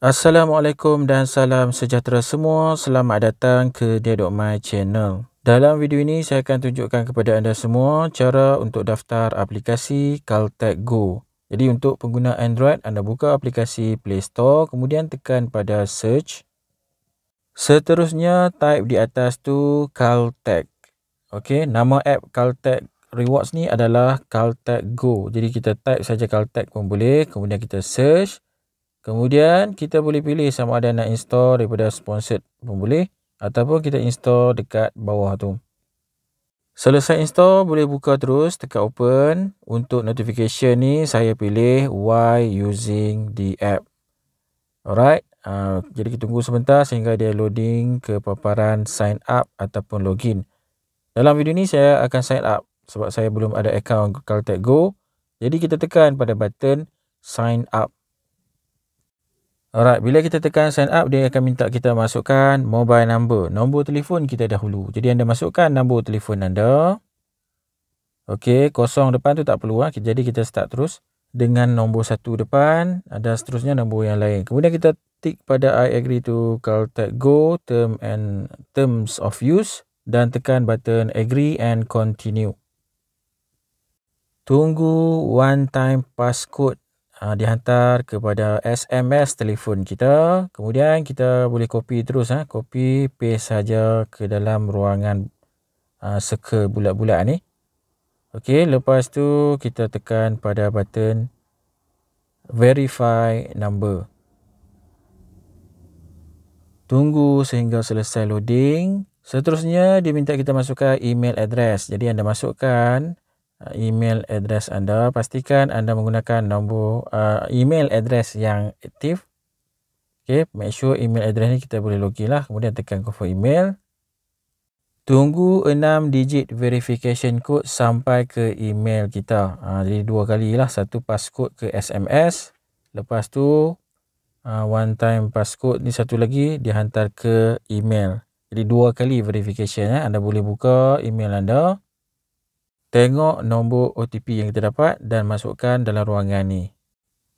Assalamualaikum dan salam sejahtera semua. Selamat datang ke Dia.my channel. Dalam video ini saya akan tunjukkan kepada anda semua cara untuk daftar aplikasi Caltech Go. Jadi untuk pengguna Android, anda buka aplikasi Play Store, kemudian tekan pada search. Seterusnya type di atas tu Caltech. Okey, nama app Caltech Rewards ni adalah Caltech Go. Jadi kita type saja Caltech pun boleh, kemudian kita search. Kemudian kita boleh pilih sama ada nak install daripada sponsored pun boleh ataupun kita install dekat bawah tu. Selesai install boleh buka terus, tekan open. Untuk notification ni saya pilih why using the app. Alright, jadi kita tunggu sebentar sehingga dia loading ke paparan sign up ataupun login. Dalam video ni saya akan sign up sebab saya belum ada akaun Caltech Go. Jadi kita tekan pada button sign up. Alright, bila kita tekan sign up, dia akan minta kita masukkan mobile number, nombor telefon kita dahulu. Jadi anda masukkan nombor telefon anda. Okey, kosong depan tu tak perlu. Jadi kita start terus dengan nombor 1 depan, ada seterusnya nombor yang lain. Kemudian kita tick pada I agree to Caltech Go terms of use dan tekan button agree and continue. Tunggu one time passcode dihantar kepada SMS telefon kita. Kemudian kita boleh copy terus, copy paste saja ke dalam ruangan circle bulat-bulat ni. Okey, lepas tu kita tekan pada button verify number. Tunggu sehingga selesai loading. Seterusnya dia minta kita masukkan email address. Jadi anda masukkan email address anda. Pastikan anda menggunakan nombor email address yang aktif. Okay, make sure email address ni kita boleh login lah. Kemudian tekan confirm email. Tunggu 6 digit verification code sampai ke email kita. Jadi 2 kali lah. Satu passcode ke SMS. Lepas tu one time passcode ni satu lagi dihantar ke email. Jadi 2 kali verification. Anda boleh buka email anda. Tengok nombor OTP yang kita dapat dan masukkan dalam ruangan ni.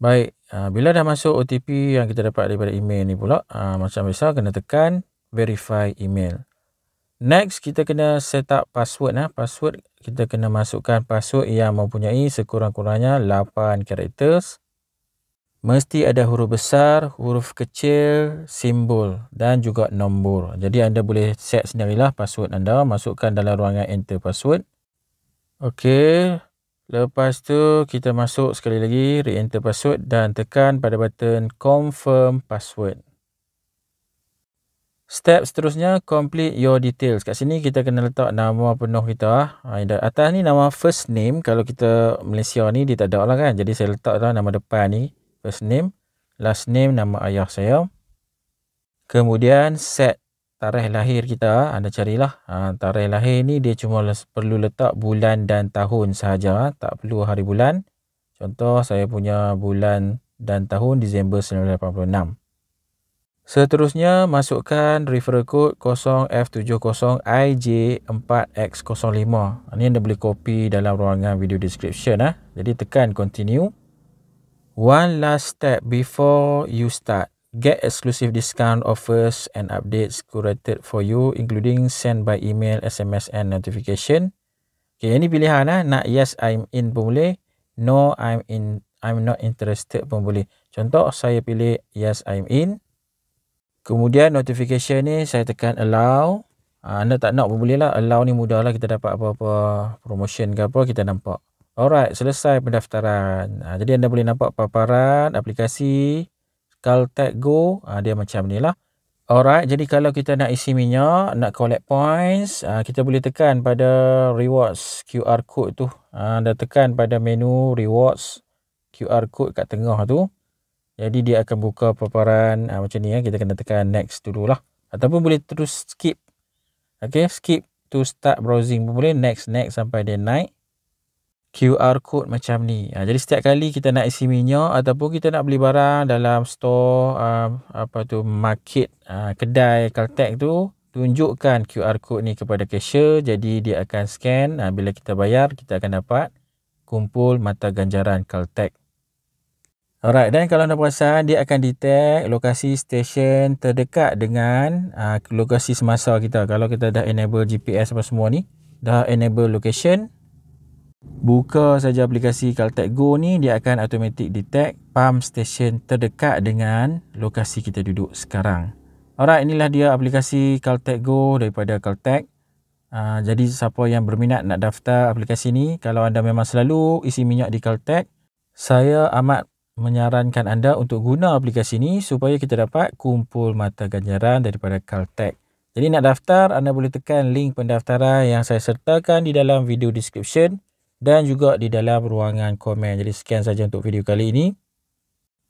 Baik, bila dah masuk OTP yang kita dapat daripada email ni pula, macam biasa kena tekan verify email. Next, kita kena set up password. Password, kita kena masukkan password yang mempunyai sekurang-kurangnya 8 characters. Mesti ada huruf besar, huruf kecil, simbol dan juga nombor. Jadi anda boleh set sendirilah password anda, masukkan dalam ruangan enter password. Okey, lepas tu kita masuk sekali lagi re-enter password dan tekan pada button confirm password. Step seterusnya complete your details. Kat sini kita kena letak nama penuh kita. Atas ni nama first name. Kalau kita Malaysia ni dia tak ada lah kan. Jadi saya letak dah nama depan ni first name, last name nama ayah saya. Kemudian set tarikh lahir kita, anda carilah. Tarikh lahir ni dia cuma perlu letak bulan dan tahun sahaja, tak perlu hari bulan. Contoh saya punya bulan dan tahun Disember 1986. Seterusnya masukkan referral code 0F70IJ4X05. Ini anda boleh copy dalam ruangan video description. Jadi tekan continue. One last step before you start. Get exclusive discount offers and updates curated for you, including sent by email, SMS and notification. Okay, ini pilihan nak yes I'm in pun boleh, no I'm not interested pun boleh. Contoh saya pilih yes I'm in. Kemudian notification ni saya tekan allow. Anda tak nak pun boleh lah. Allow ni mudah lah, kita dapat apa-apa promotion ke apa kita nampak. Alright, selesai pendaftaran. Jadi anda boleh nampak paparan aplikasi Caltech Go, dia macam ni lah. Alright, jadi kalau kita nak isi minyak, nak collect points, kita boleh tekan pada rewards QR code tu. Anda tekan pada menu rewards QR code kat tengah tu. Jadi dia akan buka paparan macam ni. Kita kena tekan next dulu lah. Ataupun boleh terus skip. Okay, skip to start browsing pun boleh. Next sampai dia naik QR code macam ni. Jadi setiap kali kita nak isi minyak ataupun kita nak beli barang dalam store market, kedai Caltech tu, tunjukkan QR code ni kepada cashier. Jadi dia akan scan. Bila kita bayar, kita akan dapat kumpul mata ganjaran Caltech. Alright, dan kalau anda perasan, dia akan detect lokasi stesen terdekat dengan lokasi semasa kita. Kalau kita dah enable GPS apa semua ni, dah enable location, buka saja aplikasi Caltech Go ni, dia akan automatic detect pump station terdekat dengan lokasi kita duduk sekarang. Alright, inilah dia aplikasi Caltech Go daripada Caltech. Jadi siapa yang berminat nak daftar aplikasi ni, kalau anda memang selalu isi minyak di Caltech, saya amat menyarankan anda untuk guna aplikasi ni supaya kita dapat kumpul mata ganjaran daripada Caltech. Jadi nak daftar, anda boleh tekan link pendaftaran yang saya sertakan di dalam video description dan juga di dalam ruangan komen. Jadi sekian saja untuk video kali ini.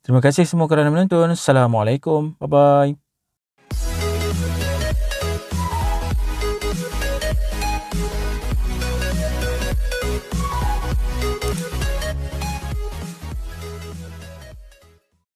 Terima kasih semua kerana menonton. Assalamualaikum. Bye-bye.